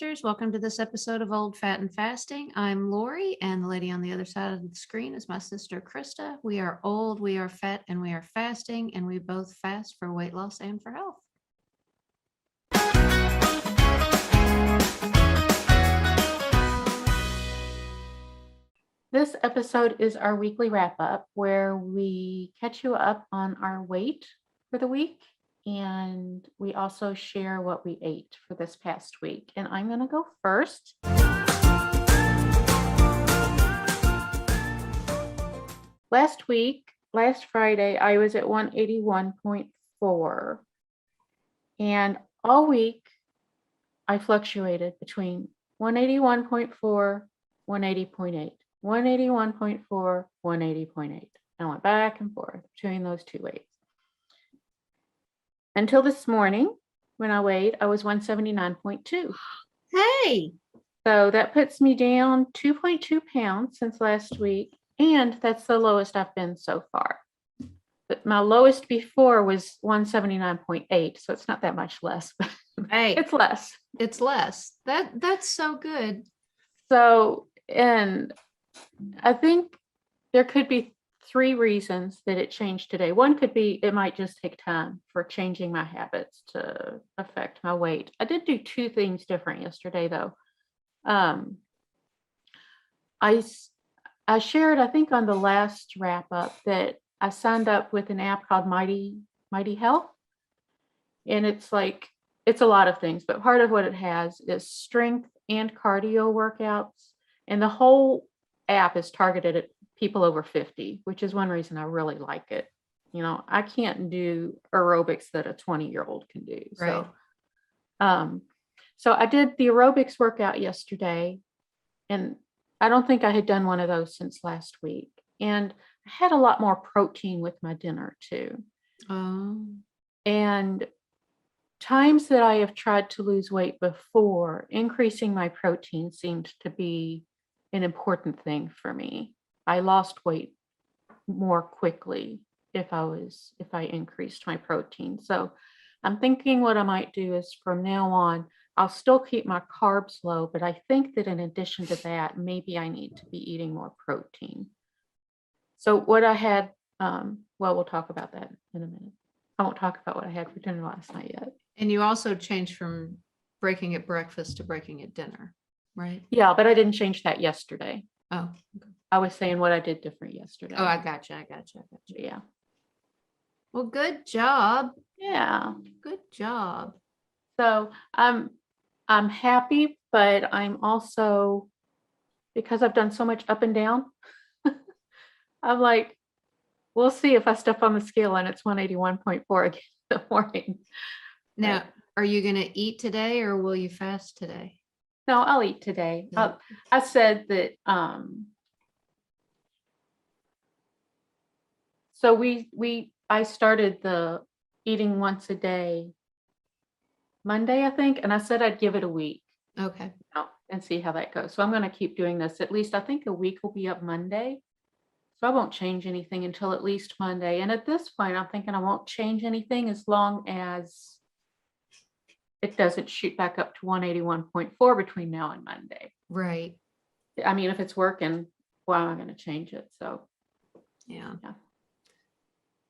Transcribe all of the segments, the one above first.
Fasters. Welcome to this episode of Old Fat and Fasting. I'm Lori, and the lady on the other side of the screen is my sister Krista. We are old, we are fat, and we are fasting, and we both fast for weight loss and for health. This episode is our weekly wrap-up where we catch you up on our weight for the week, and we also share what we ate for this past week. And I'm going to go first. Last Friday, I was at 181.4, and all week I fluctuated between 181.4, 180.8. 181.4, 180.8. I went back and forth between those two weights. Until this morning, when I weighed, I was 179.2. Hey! So that puts me down 2.2 pounds since last week, and that's the lowest I've been so far. But my lowest before was 179.8, so it's not that much less, but Hey, it's less. It's less. That's so good. So, and I think there could be three reasons that it changed today. One could be it might just take time for changing my habits to affect my weight. I did do two things different yesterday, though. I shared, I think, on the last wrap up that I signed up with an app called Mighty Health, and it's a lot of things, but part of what it has is strength and cardio workouts, and the whole app is targeted at people over 50, which is one reason I really like it. You know, I can't do aerobics that a 20-year-old can do. Right. So I did the aerobics workout yesterday, and I don't think I had done one of those since last week. And I had a lot more protein with my dinner too. And times that I have tried to lose weight before, increasing my protein seemed to be an important thing for me. I lost weight more quickly if I increased my protein. So I'm thinking what I might do is from now on, I'll still keep my carbs low, but I think that in addition to that, maybe I need to be eating more protein. So what I had, we'll talk about that in a minute. I won't talk about what I had for dinner last night yet. And you also changed from breaking at breakfast to breaking at dinner, right? Yeah, but I didn't change that yesterday. Oh, okay. I was saying what I did different yesterday. Oh, I gotcha. Yeah. Well, good job. Yeah. Good job. So I'm happy, but I'm also, because I've done so much up and down, I'm like, we'll see if I step on the scale and it's 181.4 again in the morning. Now, are you going to eat today or will you fast today? No, I'll eat today. Yeah. I said that, so I started the eating once a day Monday, I think, and I said I'd give it a week. Okay. And see how that goes. So I'm going to keep doing this. At least I think a week will be up Monday. So I won't change anything until at least Monday. And at this point, I'm thinking I won't change anything as long as it doesn't shoot back up to 181.4 between now and Monday. Right. I mean, if it's working, why am I going to change it? So, yeah.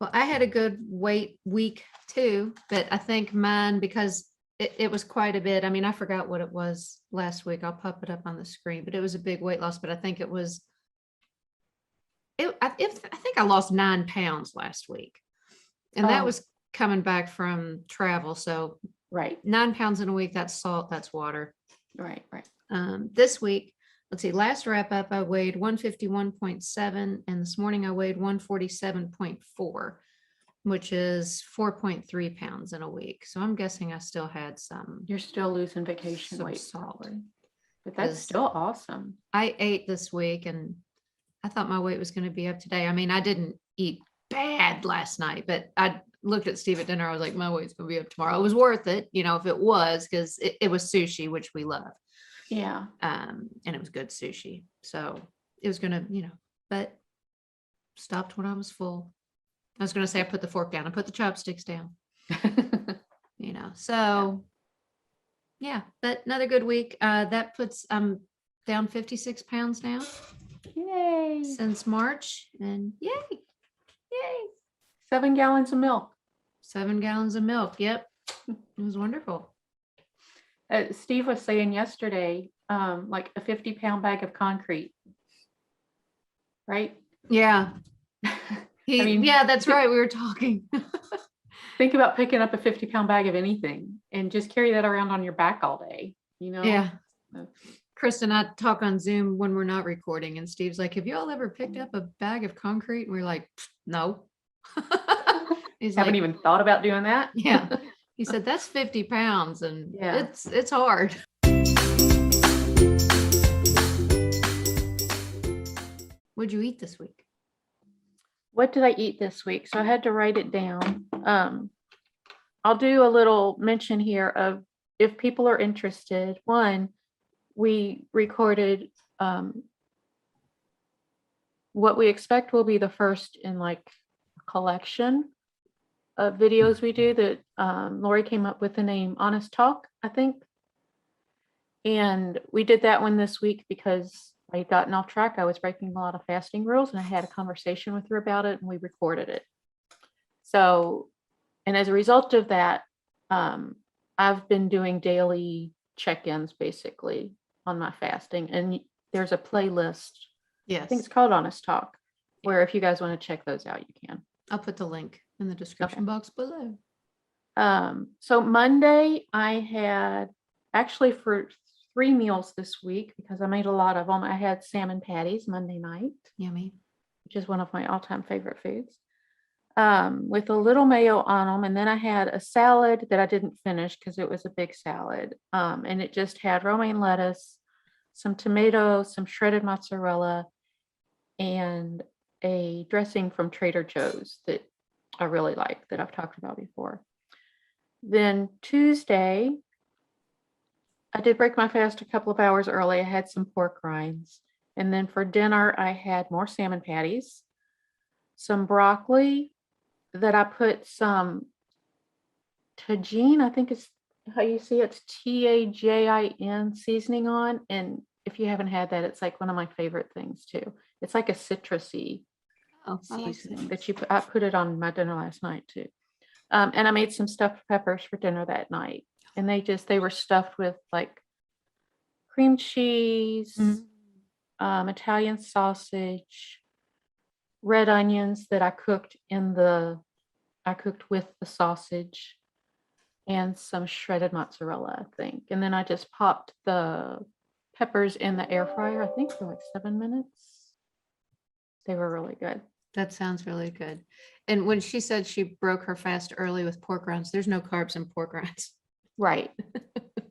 Well, I had a good weight week too, but I think mine, because it was quite a bit. I mean, I forgot what it was last week. I'll pop it up on the screen, but it was a big weight loss. But I think I think I lost 9 pounds last week, and that was coming back from travel. So right, 9 pounds in a week, that's salt, that's water. Right. This week, let's see, last wrap up, I weighed 151.7, and this morning I weighed 147.4, which is 4.3 pounds in a week. So I'm guessing I still had some. You're still losing vacation some weight, salt. probably. But that's still awesome. I ate this week and I thought my weight was going to be up today. I mean, I didn't eat bad last night, but I looked at Steve at dinner. I was like, my weight's going to be up tomorrow. It was worth it, if it was, because it was sushi, which we love. Yeah. And it was good sushi. So it was going to, but stopped when I was full. I was going to say I put the fork down. I put the chopsticks down. So Yeah, but another good week. That puts down 56 pounds now Yay. since March, and yay. 7 gallons of milk. 7 gallons of milk. Yep. It was wonderful. Steve was saying yesterday, like a 50-pound bag of concrete. Right? Yeah. I mean, yeah, that's right. We were talking. think about picking up a 50-pound bag of anything and just carry that around on your back all day, you know? Yeah. Krista and I talk on Zoom when we're not recording, and Steve's like, have you all ever picked up a bag of concrete? And we're like, no. He's Haven't like, even thought about doing that. yeah. He said, that's 50 pounds and Yeah. it's hard. What'd you eat this week? What did I eat this week? So I had to write it down. I'll do a little mention here of if people are interested. One, we recorded what we expect will be the first in like a collection of videos we do that Lori came up with the name Honest Talk, I think. And we did that one this week because I had gotten off track. I was breaking a lot of fasting rules and I had a conversation with her about it and we recorded it. So, and as a result of that, I've been doing daily check-ins basically on my fasting. And there's a playlist. Yes. I think it's called Honest Talk, where if you guys want to check those out, you can. I'll put the link in the description box below. So Monday I had actually for 3 meals this week because I made a lot of them. I had salmon patties Monday night. Yummy. Which is one of my all-time favorite foods. With a little mayo on them. And then I had a salad that I didn't finish because it was a big salad. And it just had romaine lettuce, some tomatoes, some shredded mozzarella, and a dressing from Trader Joe's that I really like that I've talked about before. Then Tuesday, I did break my fast a couple of hours early. I had some pork rinds. And then for dinner, I had more salmon patties, some broccoli that I put some tagine, I think is how you see it, Tajin seasoning on. And if you haven't had that, it's like one of my favorite things too. It's like a citrusy seasoning that you put. I put it on my dinner last night too. And I made some stuffed peppers for dinner that night. And they were stuffed with like cream cheese, Italian sausage, red onions that I cooked with the sausage, and some shredded mozzarella, I think. And then I just popped the peppers in the air fryer, I think for like 7 minutes. They were really good. That sounds really good. And when she said she broke her fast early with pork rinds, there's no carbs in pork rinds. Right.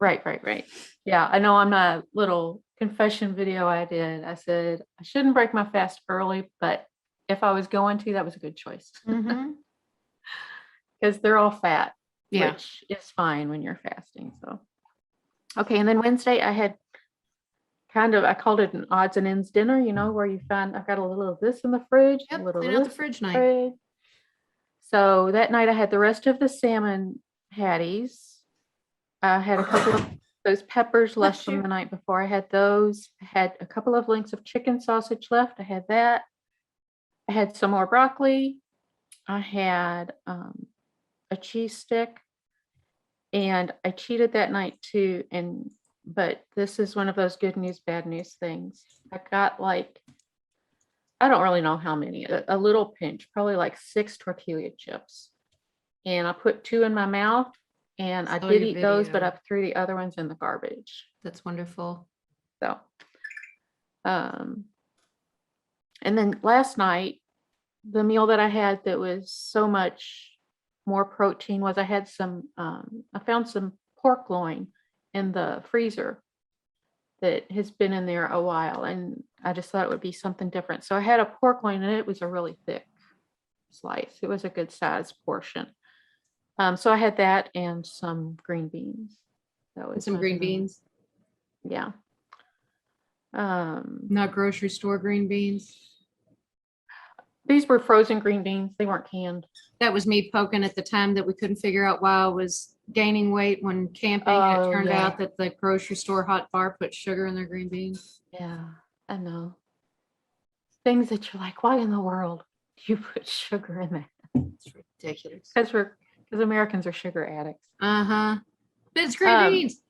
Right. Yeah, I know on my little confession video I did, I said I shouldn't break my fast early, but if I was going to, that was a good choice. Because they're all fat, which is fine when you're fasting. So, okay. And then Wednesday I had I called it an odds and ends dinner, where you find I've got a little of this in the fridge, Yep, a little clean of out this the fridge in the night. fridge. So that night I had the rest of the salmon patties. I had a couple of those peppers left from the night before. I had those. I had a couple of links of chicken sausage left. I had that. I had some more broccoli. I had a cheese stick, and I cheated that night too. But this is one of those good news, bad news things. I got like, I don't really know how many, a little pinch, probably like 6 tortilla chips. And I put 2 in my mouth, and I did eat those, but I threw the other ones in the garbage. That's wonderful. So, and then last night, the meal that I had that was so much more protein was I had I found some pork loin in the freezer that has been in there a while, and I just thought it would be something different. So I had a pork loin, and it was a really thick slice. It was a good sized portion. So I had that and some green beans. That was some green beans. Yeah. Not grocery store green beans. These were frozen green beans. They weren't canned. That was me poking at the time that we couldn't figure out why I was gaining weight when camping. And Oh, it turned yeah. out that the grocery store hot bar put sugar in their green beans. Yeah, I know. Things that you're like, why in the world do you put sugar in that? It's ridiculous. Because Americans are sugar addicts. Uh-huh. But it's green beans.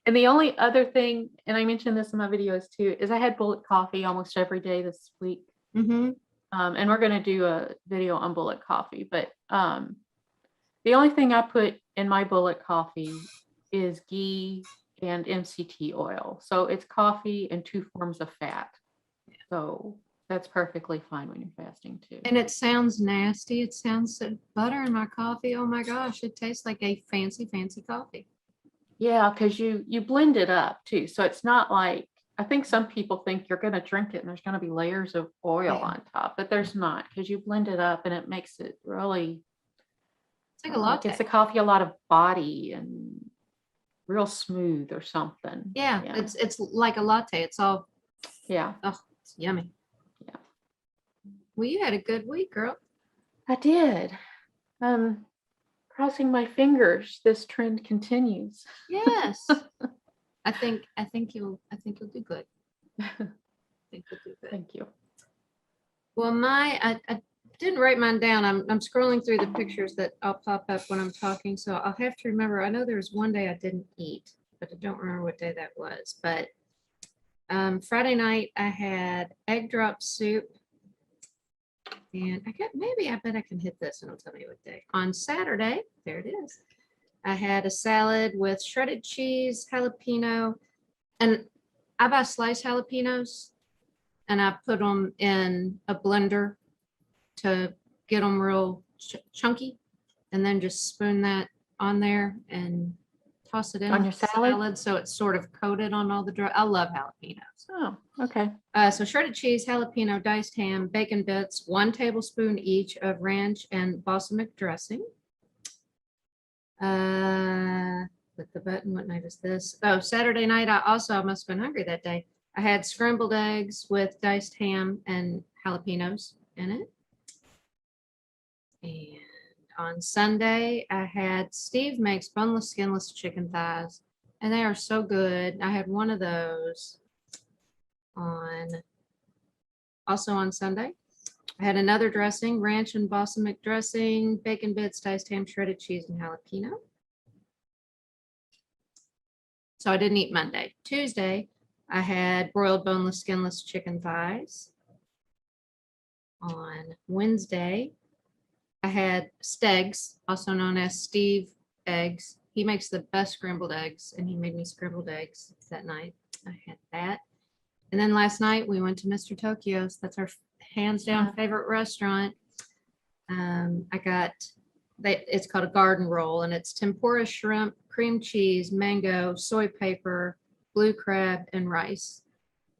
And the only other thing, and I mentioned this in my videos too, is I had bullet coffee almost every day this week. Mm-hmm. And we're going to do a video on bullet coffee, but the only thing I put in my bullet coffee is ghee and MCT oil. So it's coffee and 2 forms of fat. So that's perfectly fine when you're fasting too. And it sounds nasty. It sounds butter in my coffee. Oh my gosh, it tastes like a fancy, fancy coffee. Yeah, because you blend it up too. So it's not like, I think some people think you're going to drink it and there's going to be layers of oil on top, but there's not, because you blend it up and it makes it really, it's like a latte. Gives the coffee a lot of body and real smooth or something. Yeah, it's like a latte. It's all, yeah. Oh, it's yummy. Yeah. Well, you had a good week, girl. I did. Crossing my fingers, this trend continues. Yes. I think you'll do good. I think you'll do good. Thank you. Well, I didn't write mine down. I'm scrolling through the pictures that I'll pop up when I'm talking, so I'll have to remember. I know there was one day I didn't eat, but I don't remember what day that was. But Friday night I had egg drop soup. And I bet I can hit this and it'll tell me what day. On Saturday, there it is. I had a salad with shredded cheese, jalapeno, and I buy sliced jalapenos and I put them in a blender to get them real chunky, and then just spoon that on there and toss it in on your salad, so it's sort of coated on all the dry. I love jalapenos. Oh, okay. So shredded cheese, jalapeno, diced ham, bacon bits, 1 tablespoon each of ranch and balsamic dressing. Click the button. What night is this? Oh, Saturday night. I must have been hungry that day. I had scrambled eggs with diced ham and jalapenos in it. And on Sunday, I had Steve makes boneless, skinless chicken thighs, and they are so good. I had one of those also on Sunday. I had another dressing, ranch and balsamic dressing, bacon bits, diced ham, shredded cheese, and jalapeno. So I didn't eat Monday. Tuesday, I had broiled boneless, skinless chicken thighs. On Wednesday, I had Stegs, also known as Steve eggs. He makes the best scrambled eggs, and he made me scrambled eggs that night. I had that. And then last night we went to Mr. Tokyo's. That's our hands down favorite restaurant. It's called a garden roll, and it's tempura shrimp, cream cheese, mango, soy paper, blue crab, and rice.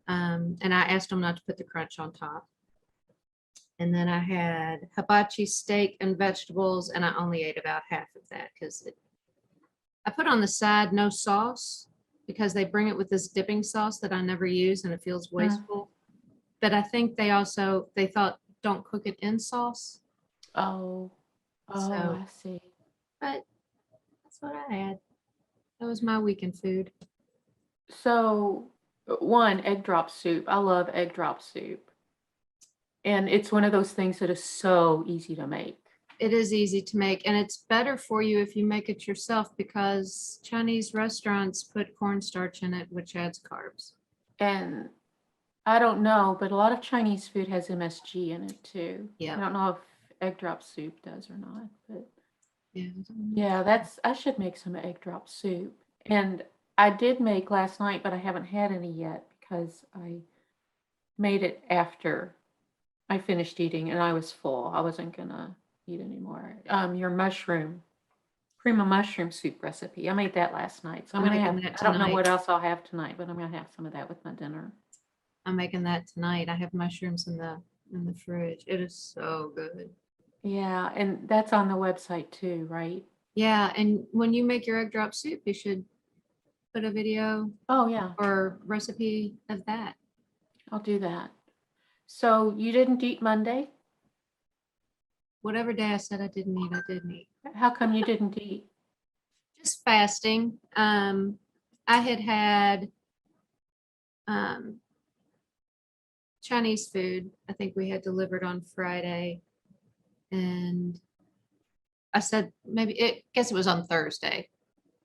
And I asked them not to put the crunch on top. And then I had hibachi steak and vegetables, and I only ate about half of that because I put on the side no sauce because they bring it with this dipping sauce that I never use and it feels wasteful. But I think they thought don't cook it in sauce. Oh, I see. But that's what I had. That was my weekend food. So, egg drop soup. I love egg drop soup. And it's one of those things that is so easy to make. It is easy to make, and it's better for you if you make it yourself because Chinese restaurants put cornstarch in it, which adds carbs. And I don't know, but a lot of Chinese food has MSG in it too. Yeah. I don't know if egg drop soup does or not, but yeah, I should make some egg drop soup. And I did make last night, but I haven't had any yet because I made it after I finished eating and I was full. I wasn't gonna eat anymore. Your cream of mushroom soup recipe. I made that last night. So I'm gonna have I don't know what else I'll have tonight, but I'm gonna have some of that with my dinner. I'm making that tonight. I have mushrooms in the fridge. It is so good. Yeah, and that's on the website too, right? Yeah, and when you make your egg drop soup, you should put a video or recipe of that. I'll do that. So you didn't eat Monday? Whatever day I said I didn't eat, I didn't eat. How come you didn't eat? Just fasting. I had Chinese food. I think we had delivered on Friday, and I said guess it was on Thursday.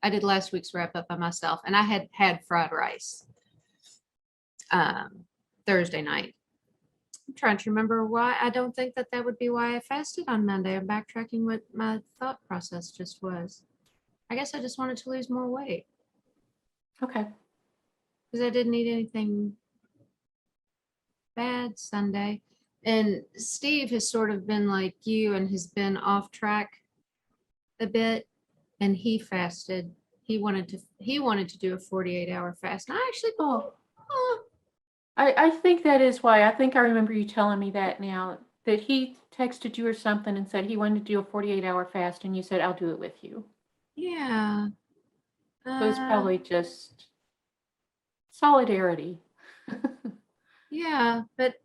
I did last week's wrap up by myself, and I had fried rice Thursday night. I'm trying to remember why. I don't think that would be why I fasted on Monday. I'm backtracking what my thought process just was. I guess I just wanted to lose more weight Okay. because I didn't eat anything bad Sunday. And Steve has sort of been like you and has been off track a bit, and he fasted. He wanted to do a 48-hour fast. And I actually I think that is why. I think I remember you telling me that now, that he texted you or something and said he wanted to do a 48-hour fast, and you said, I'll do it with you. yeah. So it's probably just solidarity. Yeah, but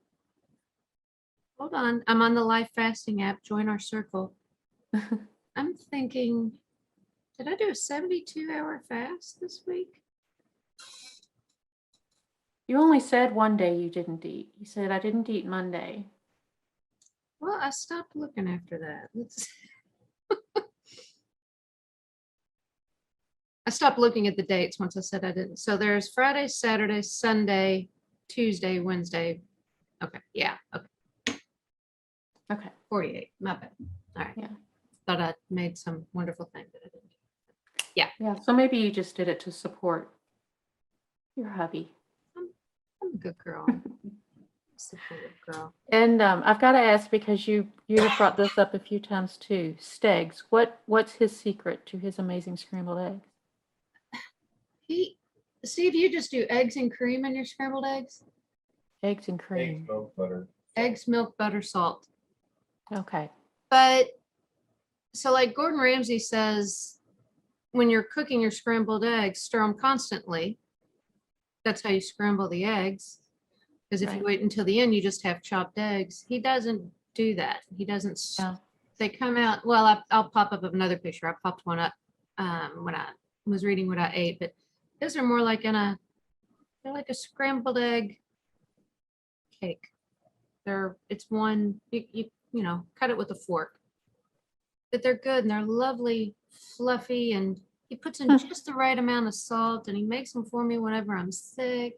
hold on. I'm on the live fasting app. Join our circle. I'm thinking, did I do a 72-hour fast this week? You only said one day you didn't eat. You said, I didn't eat Monday. Well, I stopped looking after that. I stopped looking at the dates once I said I didn't. So there's Friday, Saturday, Sunday, Tuesday, Wednesday. Okay. Yeah. Okay. Okay. 48. My bad. All right. Yeah. Thought I made some wonderful thing that I didn't. Yeah. So maybe you just did it to support your hubby. I'm a good girl. Supportive girl. And I've got to ask, because you have brought this up a few times too. Stegs, what's his secret to his amazing scrambled eggs? Steve, you just do eggs and cream in your scrambled eggs? Eggs and cream. Eggs, milk, butter. Eggs, milk, butter, salt. Okay. But so like Gordon Ramsay says, when you're cooking your scrambled eggs, stir them constantly. That's how you scramble the eggs. Because if you Right. wait until the end, you just have chopped eggs. He doesn't do that. He doesn't. Yeah. They come out. Well, I'll pop up another picture. I popped one up when I was reading what I ate. But those are more like they're like a scrambled egg cake. It's one, you know, cut it with a fork. But they're good and they're lovely, fluffy, and he puts in just the right amount of salt, and he makes them for me whenever I'm sick.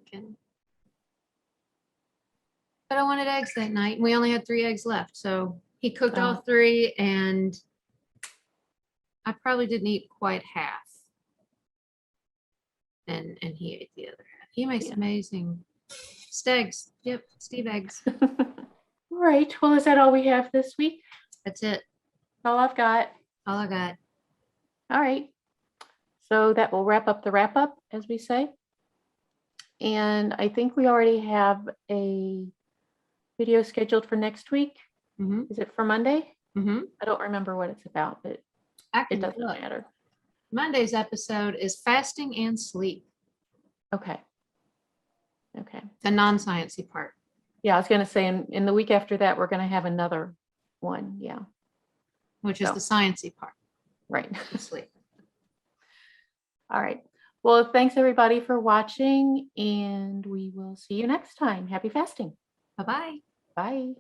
But I wanted eggs that night, and we only had 3 eggs left. So he cooked all 3, and I probably didn't eat quite half. And he ate the other half. He makes amazing steaks. Yep, Steve eggs. All right. Well, is that all we have this week? That's it. All I've got. All I got. All right. So that will wrap up the wrap up, as we say. And I think we already have a video scheduled for next week. Mm-hmm. Is it for Monday? Mm-hmm. I don't remember what it's about, but it doesn't matter. Monday's episode is fasting and sleep. Okay. Okay. The non-sciencey part. Yeah, I was going to say, in the week after that, we're going to have another one. Yeah. Which is the sciencey part. Right. Sleep. All right. Well, thanks everybody for watching, and we will see you next time. Happy fasting. Bye-bye. Bye.